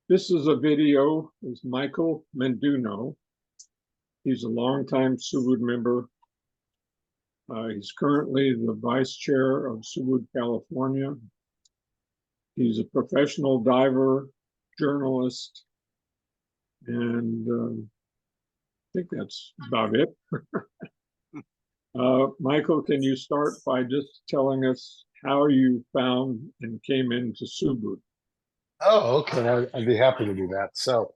This is a video with Michael Menduno. He's a longtime Subud member. He's currently the vice chair of Subud California. He's a professional diver, journalist, and I think that's about it. Michael, can you start by just telling us how you found and came into Subud? Oh, okay. I'd be happy to do that. So,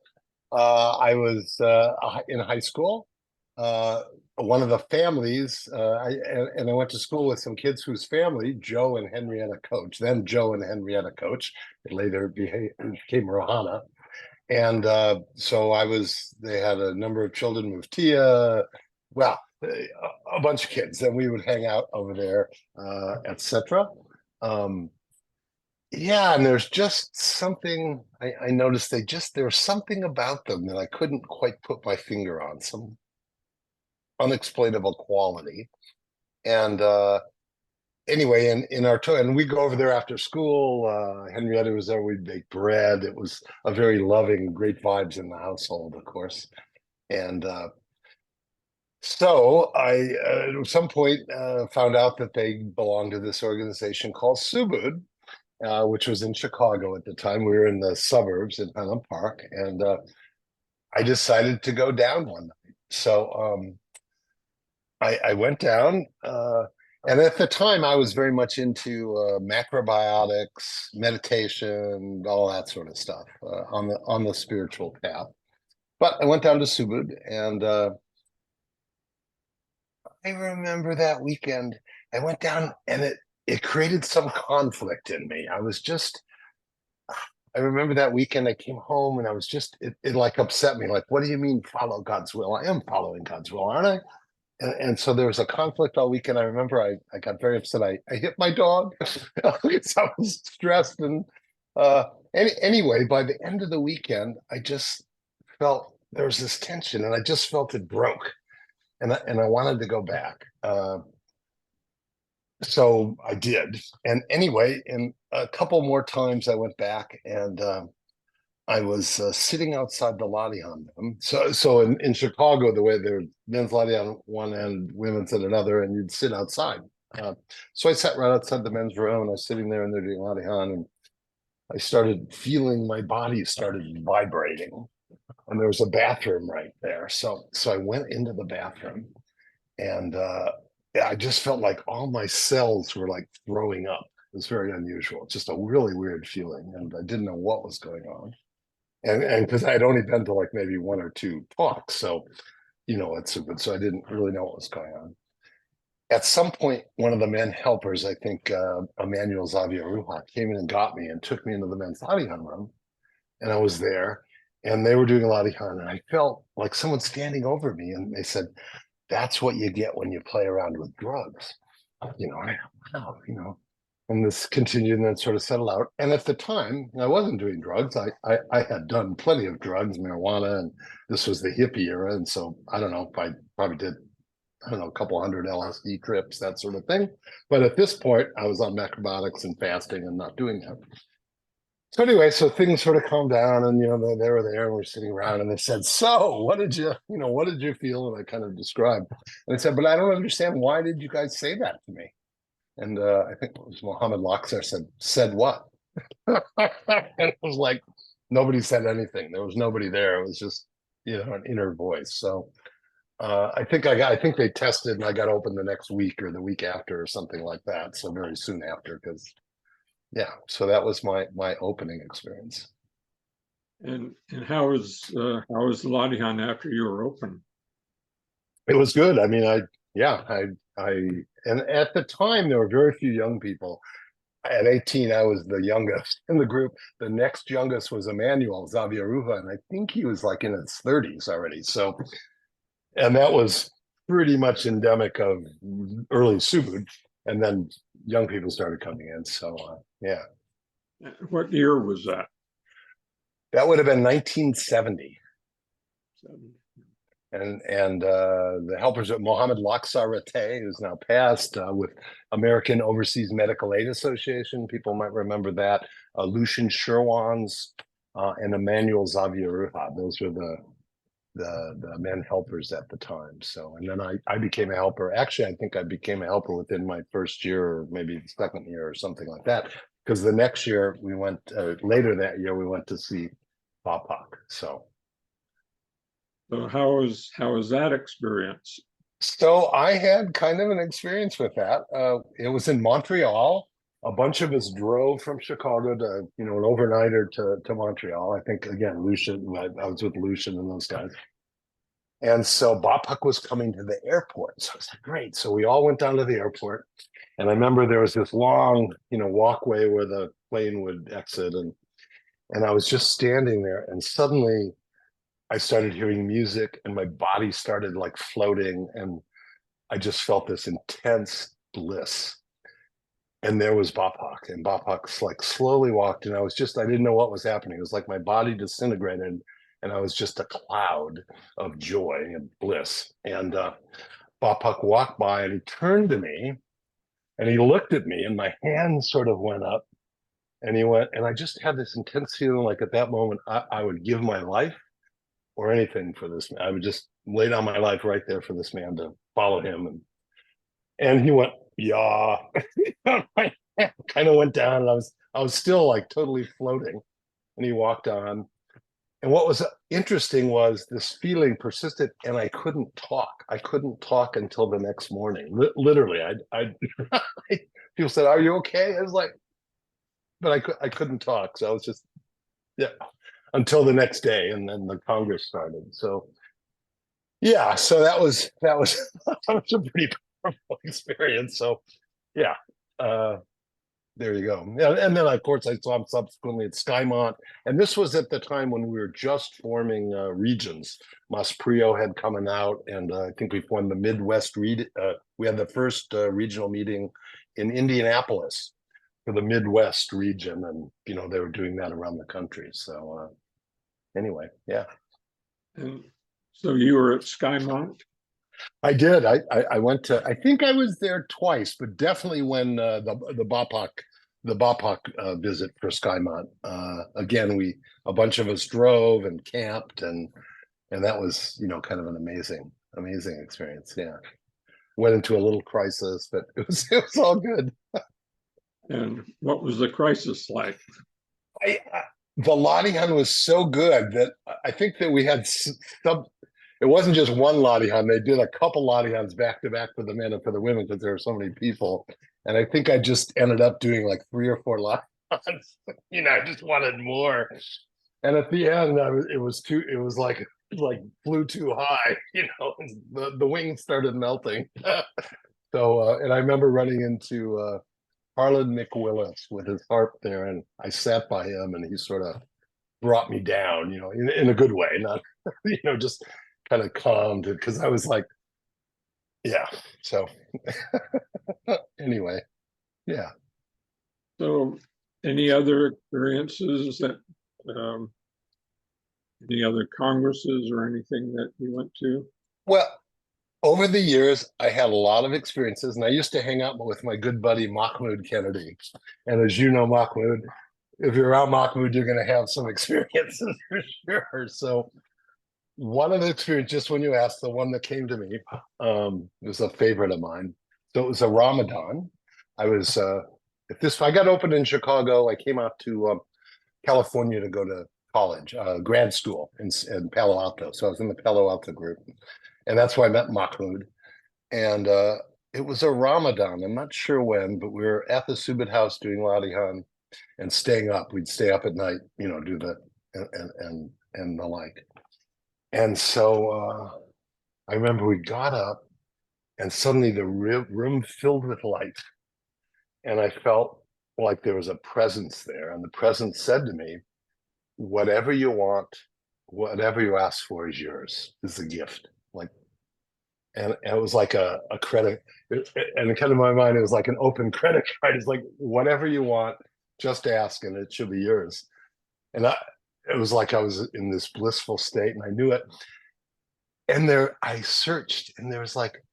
I was in high school. Uh, One of the families, and I went to school with some kids whose family, Joe and Henrietta Coach, then Joe and Henrietta Coach, it later became Rohana. And so they had a number of children, Muftia, well, a bunch of kids, and we would hang out over there, etc. Yeah, and there's just something I noticed there was something about them that I couldn't quite put my finger on, some unexplainable quality. And anyway, in our and we go over there after school. Henrietta was there, we'd bake bread. It was a very loving, great vibes in the household, of course. And so I at some point found out that they belonged to this organization called Subud, which was in Chicago at the time. We were in the suburbs in Highland Park, and I decided to go down one night. So I went down, and at the time I was very much into macrobiotics, meditation, all that sort of stuff on the spiritual path. But I went down to Subud, and I remember that weekend I went down, and it created some conflict in me. I remember that weekend I came home and I was just, it like upset me. Like, what do you mean follow God's will? I am following God's will, aren't I? And so there was a conflict all weekend. I remember I got very upset. I hit my dog because I was stressed. And anyway, by the end of the weekend, I just felt there was this tension, and I just felt it broke. And I wanted to go back. So I did. And anyway, in a couple more times I went back, and I was sitting outside the latihan. So in Chicago, the way there's men's latihan at one end, women's at another, and you'd sit outside. So I sat right outside the men's room, and I was sitting there, and they're doing latihan, and I started feeling my body started vibrating, and there was a bathroom right there. So I went into the bathroom, and I just felt like all my cells were like throwing up. It was very unusual, just a really weird feeling, and I didn't know what was going on. And because I had only been to like maybe one or two talks, so it's so good. So I didn't really know what was going on. At some point, one of the men helpers, I think Emmanuel Xavier Ruha, came in and got me and took me into the men's latihan room, and I was there, and they were doing a latihan, and I felt like someone standing over me, and they said, "That's what you get when you play around with drugs." Wow, and this continued and then sort of settled out. And at the time, I wasn't doing drugs. I had done plenty of drugs, marijuana, and this was the hippie era. And so I don't know if I probably did, I don't know, a couple hundred LSD trips, that sort of thing. But at this point, I was on macrobiotics and fasting and not doing that. So anyway, so things sort of calmed down, and they were there, and we're sitting around, and they said, "So, what did you feel?" And I kind of described, and I said, "But I don't understand. Why did you guys say that to me?" And I think it was Mohammed Lakser said what? And it was like nobody said anything. There was nobody there. It was just an inner voice. So I think they tested, and I got open the next week or the week after or something like that. So very soon after, because yeah. So that was my opening experience. And how was Latihan after you were open? It was good. I mean, I and at the time there were very few young people. At 18, I was the youngest in the group. The next youngest was Emmanuel Xavieruja, and I think he was like in his 30s already. So, and that was pretty much endemic of early Subud, and then young people started coming in. So, yeah. What year was that? That would have been 1970. And the helpers at Mohammed Laksa who's now passed, with American Overseas Medical Aid Association. People might remember that. Lucian Sherwans, and Emmanuel Xavieruja. Those were the men helpers at the time. So, and then I became a helper. Actually, I think I became a helper within my first year, or maybe the second year, or something like that. Because the next year we went, later that year we went to see Bapak. So how was that experience? So I had kind of an experience with that. It was in Montreal. A bunch of us drove from Chicago to, an overnighter to Montreal. I think again, Lucian. I was with Lucian and those guys. And so Bapak was coming to the airport. So I was like, great. So we all went down to the airport. And I remember there was this long, walkway where the plane would exit. And I was just standing there, and suddenly I started hearing music and my body started like floating, and I just felt this intense bliss. And there was Bapak, and Bapak's like slowly walked, and I didn't know what was happening. It was like my body disintegrated, and I was just a cloud of joy and bliss. And Bapak walked by and he turned to me and he looked at me, and my hand sort of went up, and he went, and I just had this intense feeling like at that moment, I would give my life or anything for this man. I would just lay down my life right there for this man, to follow him. And he went, yeah. My hand kind of went down, and I was still like totally floating. And he walked on. And what was interesting was this feeling persisted, and I couldn't talk. I couldn't talk until the next morning. Literally, people said, "Are you okay?" I was like, but I couldn't talk. So I was just, yeah, until the next day, and then the Congress started. So yeah, so that was that was a pretty powerful experience. So yeah, there you go. Yeah, and then of course I saw him subsequently at Skymont, and this was at the time when we were just forming regions. Mas Prio had coming out, and I think we formed the Midwest. We had the first regional meeting in Indianapolis for the Midwest region, and they were doing that around the country. So anyway, yeah. And so you were at Skymont? I did. I went to. I think I was there twice, but definitely when the Bapak visit for Skymont. Again, a bunch of us drove and camped, and that was kind of an amazing experience. Yeah, went into a little crisis, but it was all good. And what was the crisis like? The latihan was so good that I think that we had some. It wasn't just one latihan. They did a couple latihans back to back for the men and for the women because there were so many people. And I think I just ended up doing like 3 or 4 latihans. I just wanted more. And at the end, it was like flew too high. The wings started melting. So, and I remember running into Harlan McWillis with his harp there, and I sat by him, and he sort of brought me down, in a good way, not, just kind of calmed it, because I was like, yeah. So anyway, yeah. So any other experiences that, any other congresses or anything that you went to? Well, over the years, I had a lot of experiences, and I used to hang out with my good buddy Mahmoud Kennedy. And as you know, Mahmoud, if you're around Mahmoud, you're going to have some experiences for sure. So one of the experiences, just when you asked, the one that came to me, was a favorite of mine. So it was a Ramadan. I got opened in Chicago. I came out to California to go to college, grad school in Palo Alto. So I was in the Palo Alto group, and that's where I met Mahmoud. And it was a Ramadan. I'm not sure when, but we were at the Subud house doing Latihan and staying up. We'd stay up at night, do the and the like. And so I remember we got up, and suddenly the room filled with light, and I felt like there was a presence there, and the presence said to me, "Whatever you want, whatever you ask for is yours. Is a gift." Like, and it was like a credit, and it kind of in my mind, it was like an open credit card. It's like, whatever you want, just ask, and it should be yours. And it was like I was in this blissful state, and I knew it. And I searched, and there was like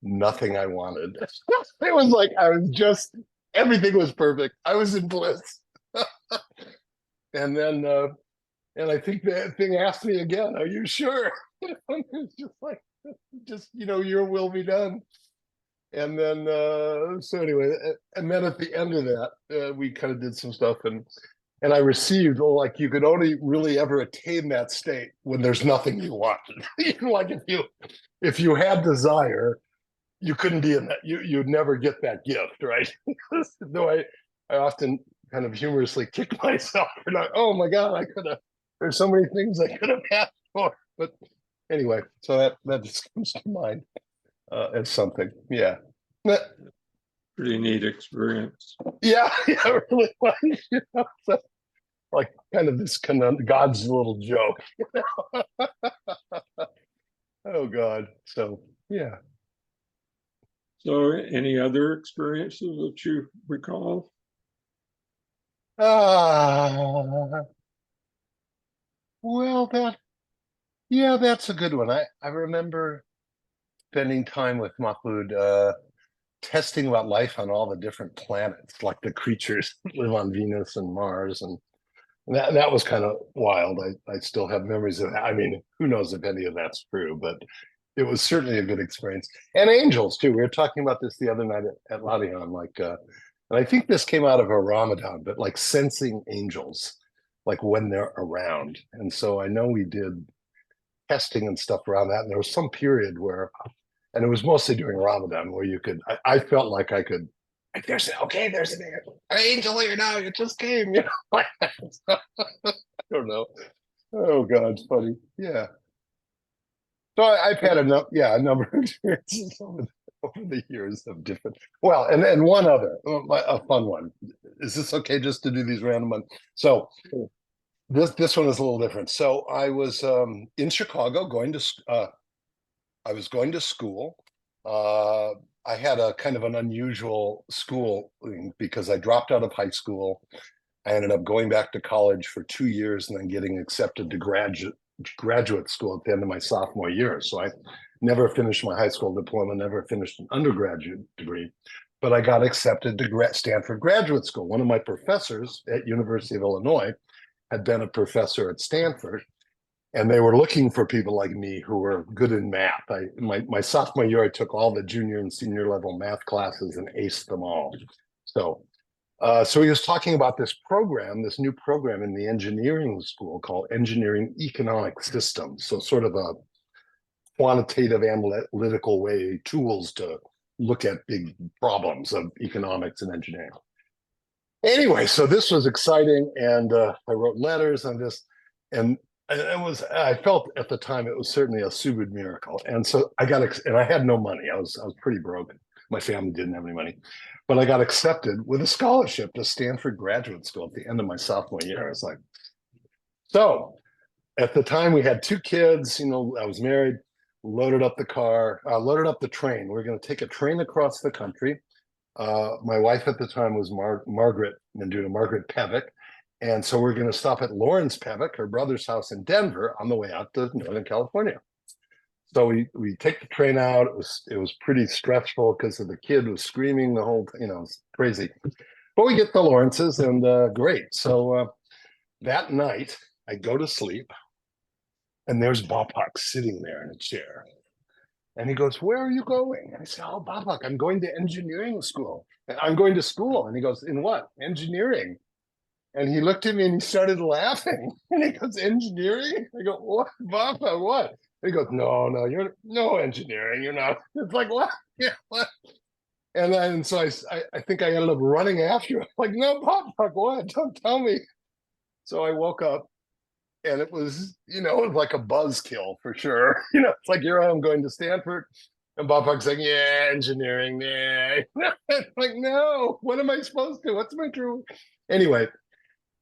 nothing I wanted. It was like everything was perfect. I was in bliss. And then And I think that thing asked me again, "Are you sure?" It's just like, just your will be done. And then so anyway, and then at the end of that, we kind of did some stuff, and I received, like, you could only really ever attain that state when there's nothing you wanted. Like if you had desire, you couldn't be in that. You'd never get that gift, right? Though I often kind of humorously kick myself for not. Oh my God, I could have. There's so many things I could have asked for, but anyway, so that just comes to mind as something. Yeah. Pretty neat experience. Yeah, yeah, it really was. So, like, kind of this kind of God's little joke. Oh God. So yeah. So, any other experiences that you recall? Ah, well, that's a good one. I remember spending time with Mahmoud, testing about life on all the different planets, like the creatures that live on Venus and Mars, and that was kind of wild. I still have memories of that. I mean, who knows if any of that's true, but it was certainly a good experience. And angels too. We were talking about this the other night at Latihan, like, and I think this came out of a Ramadan, but like sensing angels, like when they're around. And so I know we did testing and stuff around that. And there was some period where, and it was mostly during Ramadan, where you could, I felt like I could, like, there's an angel here now. It just came, like that. I don't know. Oh God, it's funny. Yeah. So I've had a number of experiences over the years of different. Well, and one other, a fun one. Is this okay just to do these random ones? So this one is a little different. So I was in Chicago I was going to school. Uh, I had a kind of an unusual school because I dropped out of high school. I ended up going back to college for 2 years and then getting accepted to graduate school at the end of my sophomore year. So I never finished my high school diploma, never finished an undergraduate degree, but I got accepted to Stanford Graduate School. One of my professors at University of Illinois had been a professor at Stanford, and they were looking for people like me who were good in math. My sophomore year, I took all the junior and senior level math classes and aced them all. So he was talking about this new program in the engineering school called Engineering Economic Systems. So sort of a quantitative analytical way, tools to look at big problems of economics and engineering. Anyway, so this was exciting, and I wrote letters on this, and I felt at the time it was certainly a Subud miracle. And so and I had no money. I was pretty broke. My family didn't have any money, but I got accepted with a scholarship to Stanford Graduate School at the end of my sophomore year. I was like, so at the time we had 2 kids, I was married, loaded up the train. We were going to take a train across the country. My wife at the time was Margaret Menduno, Margaret Pevick. And so we're going to stop at Lawrence Pevick, her brother's house in Denver, on the way out to Northern California. So we take the train out. It was pretty stressful because the kid was screaming the whole, it was crazy. But we get the Lawrences, and great. So that night I go to sleep, and there's Bapak sitting there in a chair. And he goes, "Where are you going?" And I said, "Oh, Bapak, I'm going to engineering school. I'm going to school." And he goes, "In what?" "Engineering." And he looked at me and he started laughing. And he goes, "Engineering?" I go, "What, Bapak, what?" And he goes, No, you're no engineering. You're not." It's like, what? Yeah, what? And so I think I ended up running after him. Like, "No, Bapak, what? Don't tell me." So I woke up, and it was, it was like a buzzkill for sure. It's like, here I am going to Stanford, and Bapak's like, "Yeah, engineering, yeah." Like, no, what am I supposed to? What's my true? Anyway,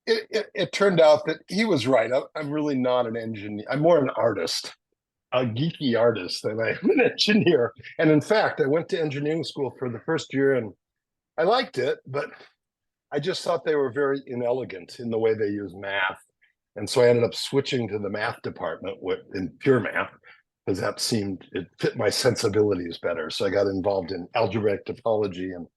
it turned out that he was right. I'm really not an engineer. I'm more an artist, a geeky artist than I'm an engineer. And in fact, I went to engineering school for the first year, and I liked it, but I just thought they were very inelegant in the way they use math. And so I ended up switching to the math department in pure math, because it fit my sensibilities better. So I got involved in algebraic topology and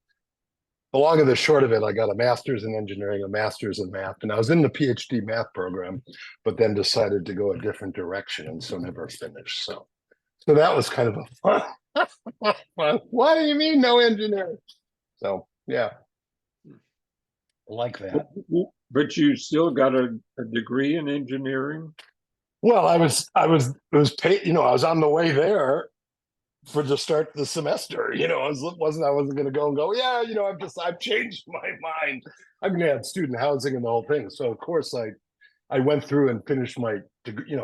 the long and the short of it, I got a master's in engineering, a master's in math, and I was in the PhD math program, but then decided to go a different direction, and so never finished. So that was kind of a fun. What do you mean no engineering? So yeah, I like that. But you still got a degree in engineering? Well, it was paid, I was on the way there for to start the semester. I wasn't going to go and go, yeah, I've changed my mind. I mean, I had student housing and the whole thing. So of course I went through and finished my degree.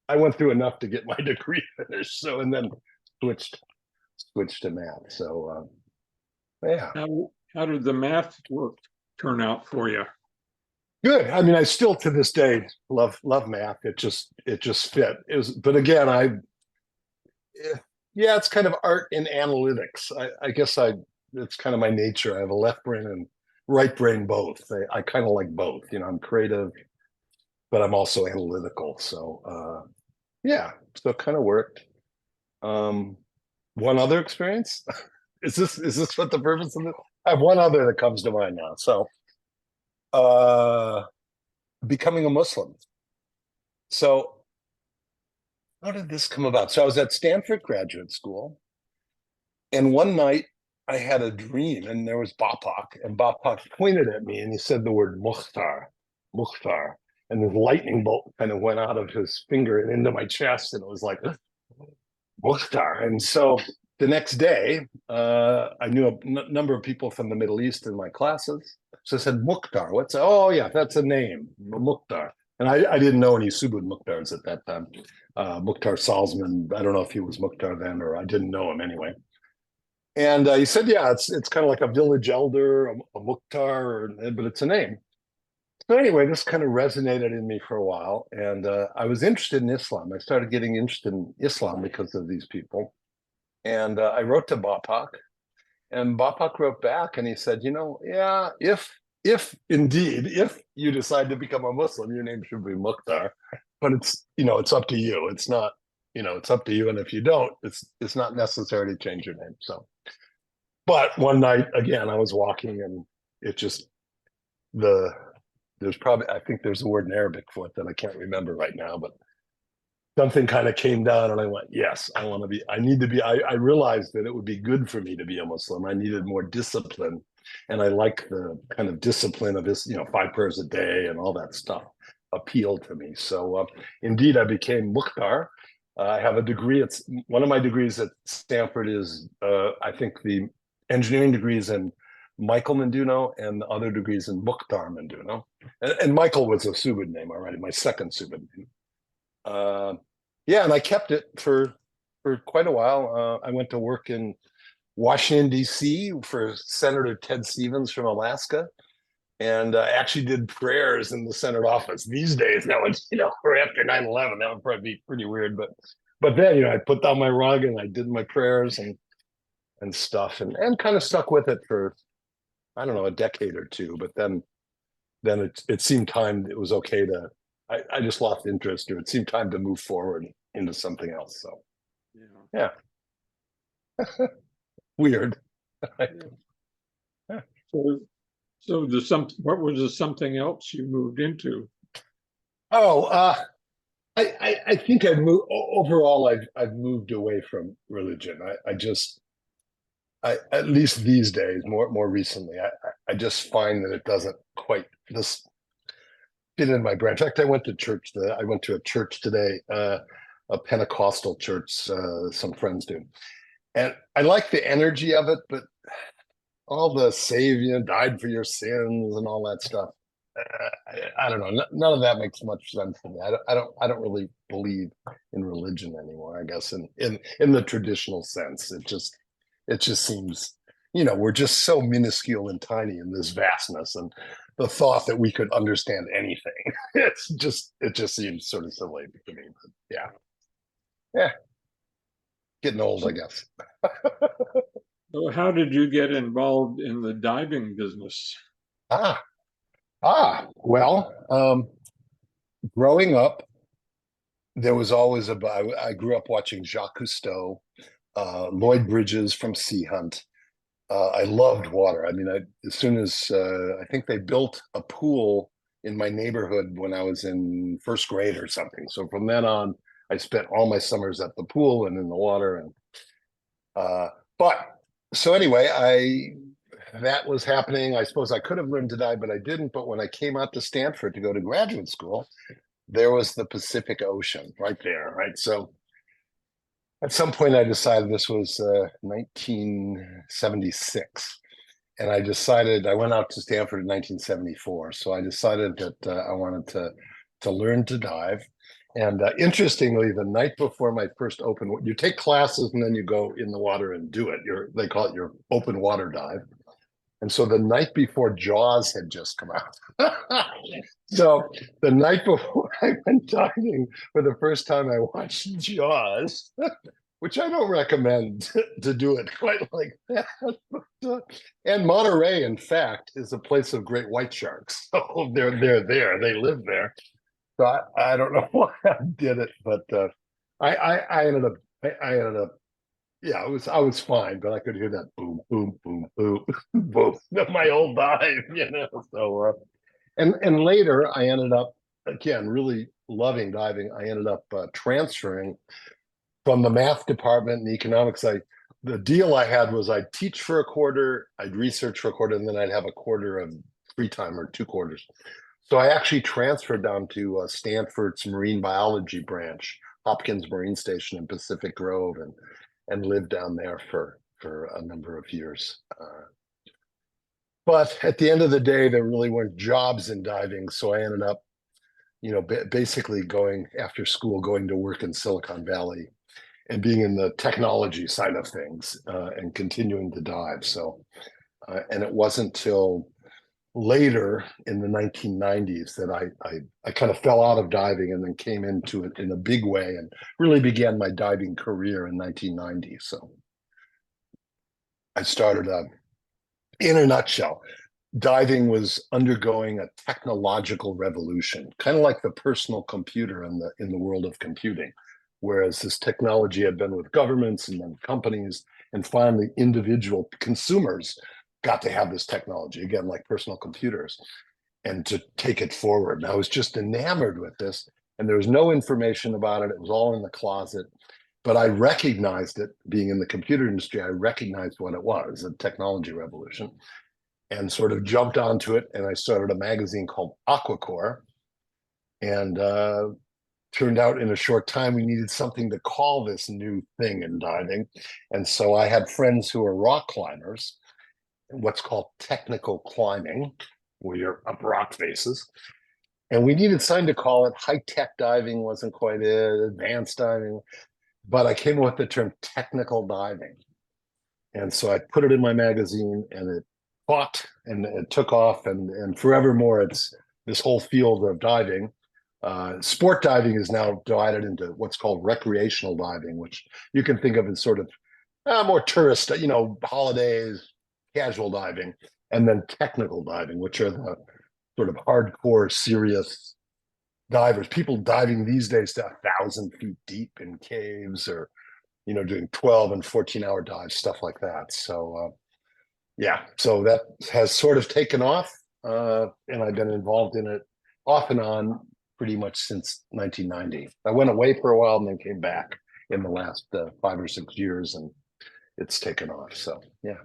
I went through enough to get my degree finished. So, and then switched to math. So, yeah. How did the math work turn out for you? Good. I mean, I still to this day love math. It just fit. But again, yeah, it's kind of art in analytics. I guess it's kind of my nature. I have a left brain and right brain both. I kind of like both. I'm creative, but I'm also analytical. So yeah, so it kind of worked. One other experience. Is this what the purpose of it? I have one other that comes to mind now. So becoming a Muslim. So how did this come about? So I was at Stanford Graduate School, and one night I had a dream, and there was Bapak, and Bapak pointed at me and he said the word Mukhtar, Mukhtar, and this lightning bolt kind of went out of his finger and into my chest, and it was like Mukhtar. And so the next day, I knew a number of people from the Middle East in my classes. So I said, Mukhtar, oh yeah, that's a name, Mukhtar. And I didn't know any Subud Mukhtars at that time. Mukhtar Salzman, I don't know if he was Mukhtar then, or I didn't know him anyway. And he said, yeah, it's kind of like a village elder, a Mukhtar, but it's a name. So anyway, this kind of resonated in me for a while. And I was interested in Islam. I started getting interested in Islam because of these people. And I wrote to Bapak, and Bapak wrote back and he said, yeah, if indeed, if you decide to become a Muslim, your name should be Mukhtar, but it's up to you. It's not, it's up to you. And if you don't, it's not necessary to change your name. So, but one night again, I was walking and it just, I think there's a word in Arabic for it that I can't remember right now, but something kind of came down and I went, yes, I realized that it would be good for me to be a Muslim. I needed more discipline. And I like the kind of discipline of this, 5 prayers a day and all that stuff appealed to me. So indeed, I became Mukhtar. I have a degree. It's one of my degrees at Stanford is, I think the engineering degrees in Michael Menduno and the other degrees in Mukhtar Menduno. And Michael was a Subud name already, my second Subud name. Yeah, and I kept it for quite a while. I went to work in Washington, D.C. for Senator Ted Stevens from Alaska, and I actually did prayers in the Senate office. These days, that was, or after 9/11, that would probably be pretty weird. But then, I put down my rug and I did my prayers and stuff, and kind of stuck with it for, I don't know, a decade or two. But then it seemed time, it was okay to, I just lost interest, or it seemed time to move forward into something else. So yeah. Weird. Yeah. So what was the something else you moved into? Oh, I think I've moved overall. I've moved away from religion. I at least these days, more recently, I just find that it doesn't quite just fit in my brain. In fact, I went to a church today, a Pentecostal church. Some friends do, and I like the energy of it, but all the save you, died for your sins, and all that stuff. I don't know. None of that makes much sense to me. I don't really believe in religion anymore. I guess in the traditional sense, it just seems, we're just so minuscule and tiny in this vastness, and the thought that we could understand anything, it just seems sort of silly to me. But yeah, getting old, I guess. So how did you get involved in the diving business? Well, growing up, there was always I grew up watching Jacques Cousteau, Lloyd Bridges from Sea Hunt, I loved water. I mean, as soon as I think they built a pool in my neighborhood when I was in first grade or something. So from then on, I spent all my summers at the pool and in the water. And uh, but so anyway, I that was happening. I suppose I could have learned to dive, but I didn't. But when I came out to Stanford to go to graduate school, there was the Pacific Ocean right there, right? So at some point, I decided this was 1976. And I decided I went out to Stanford in 1974. So I decided that I wanted to learn to dive. And interestingly, the night before my first open, you take classes and then you go in the water and do it. They call it your open water dive. And so the night before Jaws had just come out. So the night before I went diving for the first time, I watched Jaws, which I don't recommend to do it quite like that. And Monterey, in fact, is a place of great white sharks. So they're there. They live there. So I don't know why I did it, but I ended up I ended up yeah, I was fine, but I could hear that boom, boom, boom, boom, boom of my old dive, you know. So and later I ended up again really loving diving. I ended up transferring from the math department and the economics. The deal I had was I'd teach for a quarter, I'd research for a quarter, and then I'd have a quarter of free time or 2 quarters. So I actually transferred down to Stanford's marine biology branch, Hopkins Marine Station in Pacific Grove, and lived down there for a number of years. But at the end of the day, there really weren't jobs in diving, so I ended up, basically going after school, going to work in Silicon Valley and being in the technology side of things and continuing to dive. So, and it wasn't till later in the 1990s that I kind of fell out of diving and then came into it in a big way and really began my diving career in 1990. So I started, in a nutshell, diving was undergoing a technological revolution, kind of like the personal computer in the world of computing. Whereas this technology had been with governments and then companies, and finally individual consumers got to have this technology, again, like personal computers, and to take it forward. And I was just enamored with this, and there was no information about it. It was all in the closet. But I recognized it, being in the computer industry, I recognized what it was, a technology revolution, and sort of jumped onto it. And I started a magazine called Aquacore. And turned out in a short time we needed something to call this new thing in diving. And so I had friends who were rock climbers, what's called technical climbing, where you're up rock faces. And we needed something to call it. High-tech diving wasn't quite it, advanced diving, but I came up with the term technical diving. And so I put it in my magazine and it caught and it took off, and forevermore it's this whole field of diving. Sport diving is now divided into what's called recreational diving, which you can think of as sort of more tourist, holidays, casual diving, and then technical diving, which are the sort of hardcore, serious divers. People diving these days to 1,000 feet deep in caves, or doing 12 and 14-hour dives, stuff like that. So yeah, so that has sort of taken off, and I've been involved in it off and on pretty much since 1990. I went away for a while and then came back in the last 5 or 6 years, and it's taken off. So yeah.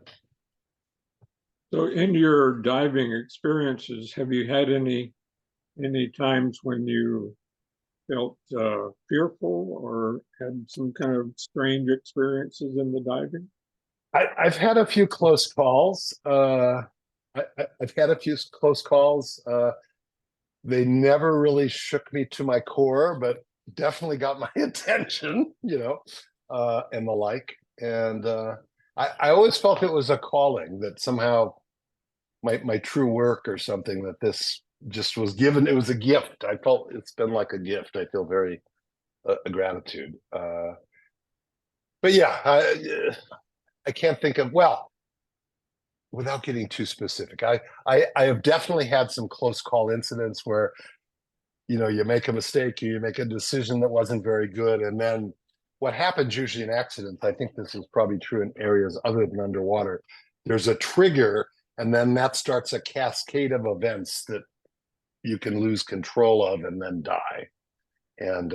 So in your diving experiences, have you had any times when you felt fearful or had some kind of strange experiences in the diving? I've had a few close calls. I've had a few close calls. They never really shook me to my core, but definitely got my attention, and the like. And I always felt it was a calling, that somehow my true work or something, that this just was given. It was a gift. I felt it's been like a gift. I feel very a gratitude. But yeah, I can't think of, well, without getting too specific, I have definitely had some close call incidents where you make a mistake, you make a decision that wasn't very good, and then what happens usually in accidents, I think this is probably true in areas other than underwater, there's a trigger, and then that starts a cascade of events that you can lose control of and then die. And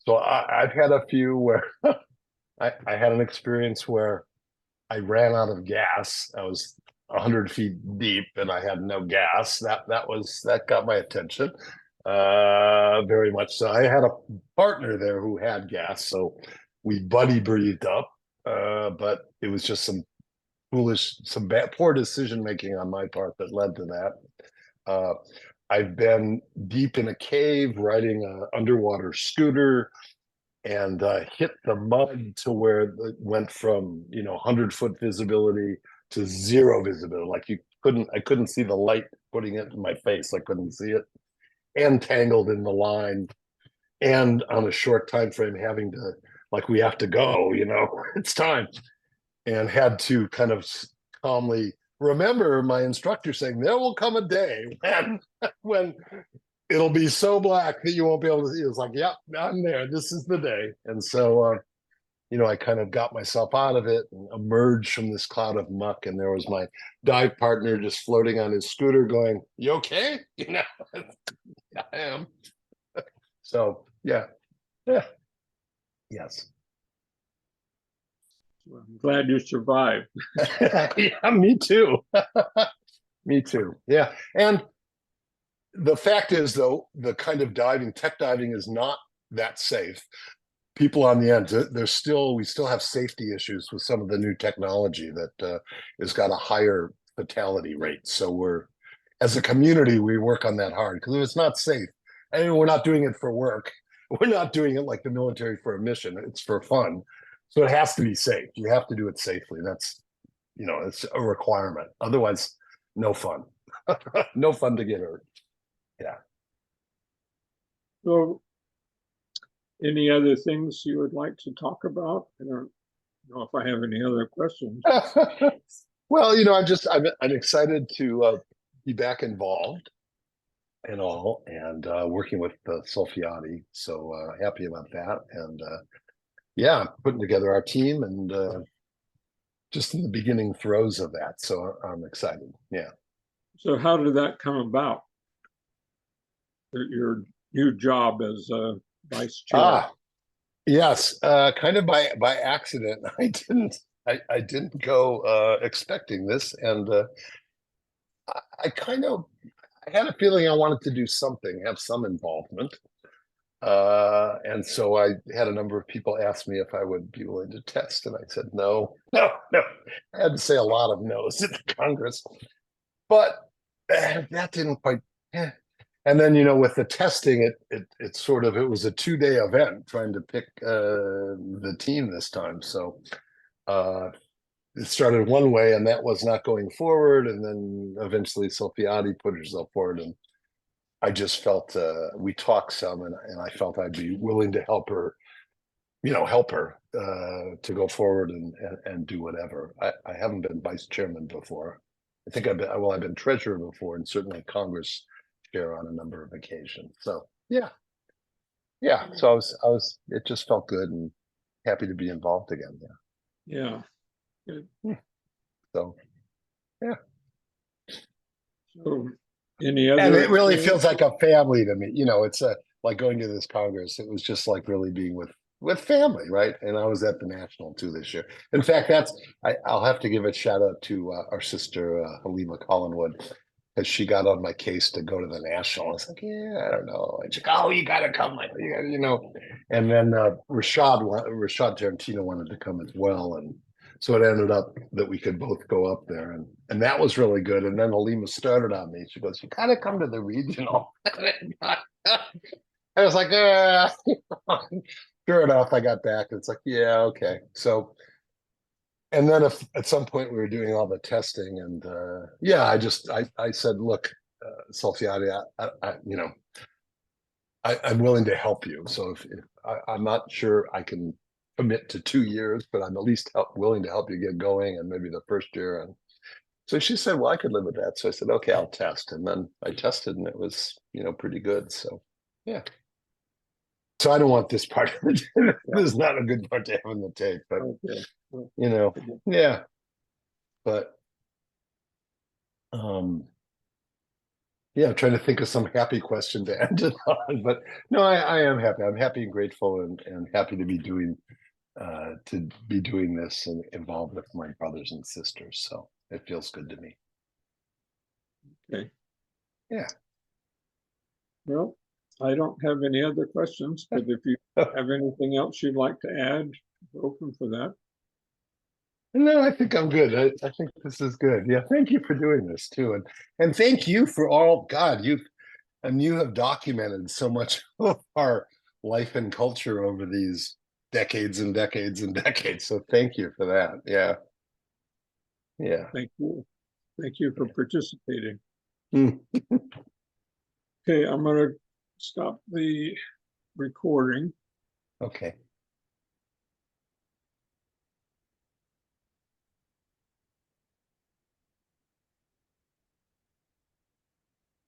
so I've had a few where I had an experience where I ran out of gas. I was 100 feet deep and I had no gas. That got my attention, very much so. I had a partner there who had gas, so we buddy breathed up. But it was just some bad, poor decision making on my part that led to that. Uh, I've been deep in a cave riding an underwater scooter and hit the mud to where it went from 100-foot visibility to zero visibility. Like I couldn't see the light putting it in my face. I couldn't see it, and tangled in the line, and on a short time frame, having to we have to go. It's time, and had to kind of calmly remember my instructor saying there will come a day when it'll be so black that you won't be able to see. It's like, yep, I'm there. This is the day. And so, I kind of got myself out of it and emerged from this cloud of muck. And there was my dive partner just floating on his scooter going, you okay? Yeah, I am. So, yeah. Yes. Well, I'm glad you survived. Yeah, me too. Me too. Yeah. And the fact is, though, the kind of tech diving is not that safe. People on the end, we still have safety issues with some of the new technology that has got a higher fatality rate. So as a community, we work on that hard because it's not safe. I mean, we're not doing it for work. We're not doing it like the military for a mission. It's for fun. So it has to be safe. You have to do it safely. That's, it's a requirement. Otherwise, no fun. No fun to get hurt. Yeah. So, any other things you would like to talk about? I don't know if I have any other questions. Well, I'm excited to be back involved and all, and working with Solfiati. So happy about that, and yeah, putting together our team, and just in the beginning throes of that. So I'm excited. Yeah. So, how did that come about? Your new job as vice chair? Yes, kind of by accident. I didn't go expecting this, and I kind of I had a feeling I wanted to do something, have some involvement. And so I had a number of people ask me if I would be willing to test, and I said no, no, no. I had to say a lot of no's at the Congress, but that didn't quite. And then with the testing, it was a 2-day event trying to pick the team this time. So it started one way, and that was not going forward, and then eventually Solfiati put herself forward, and I just felt we talked some, and I felt I'd be willing to help her, to go forward and do whatever. I haven't been vice chairman before. I think I've been treasurer before, and certainly Congress chair on a number of occasions. So yeah. So it just felt good and happy to be involved again. Yeah. Good. So yeah. So, any other? And it really feels like a family to me. It's like going to this Congress. It was just like really being with family, right? And I was at the National too this year. In fact, I'll have to give a shout out to our sister Halima Collinwood, because she got on my case to go to the National. I was like, yeah, I don't know. And she's like, oh, you got to come, And then Rashad Tarantino wanted to come as well, and so it ended up that we could both go up there, and that was really good. And then Halima started on me. She goes, you got to come to the regional. I was like, sure enough, I got back. It's like, yeah, okay. So, and then if at some point we were doing all the testing, and yeah, I said, look, Solfiati, I'm willing to help you. So if I'm not sure I can commit to 2 years, but I'm at least willing to help you get going, and maybe the first year. And so she said, well, I could live with that. So I said, okay, I'll test. And then I tested, and it was, pretty good. So yeah. So I don't want this part of it. This is not a good part to have in the tape, but Okay. yeah. but yeah, I'm trying to think of some happy question to end it on. But no, I am happy. I'm happy and grateful, and happy to be doing this and involved with my brothers and sisters. So it feels good to me. Okay. Yeah. Well, I don't have any other questions, but if you have anything else you'd like to add, we're open for that. No, I think I'm good. I think this is good. Yeah, thank you for doing this too, and thank you for all. God, you have documented so much of our life and culture over these decades and decades and decades. So thank you for that. Yeah, yeah. Thank you. Thank you for participating. Mm. Okay, I'm going to stop the recording. Okay.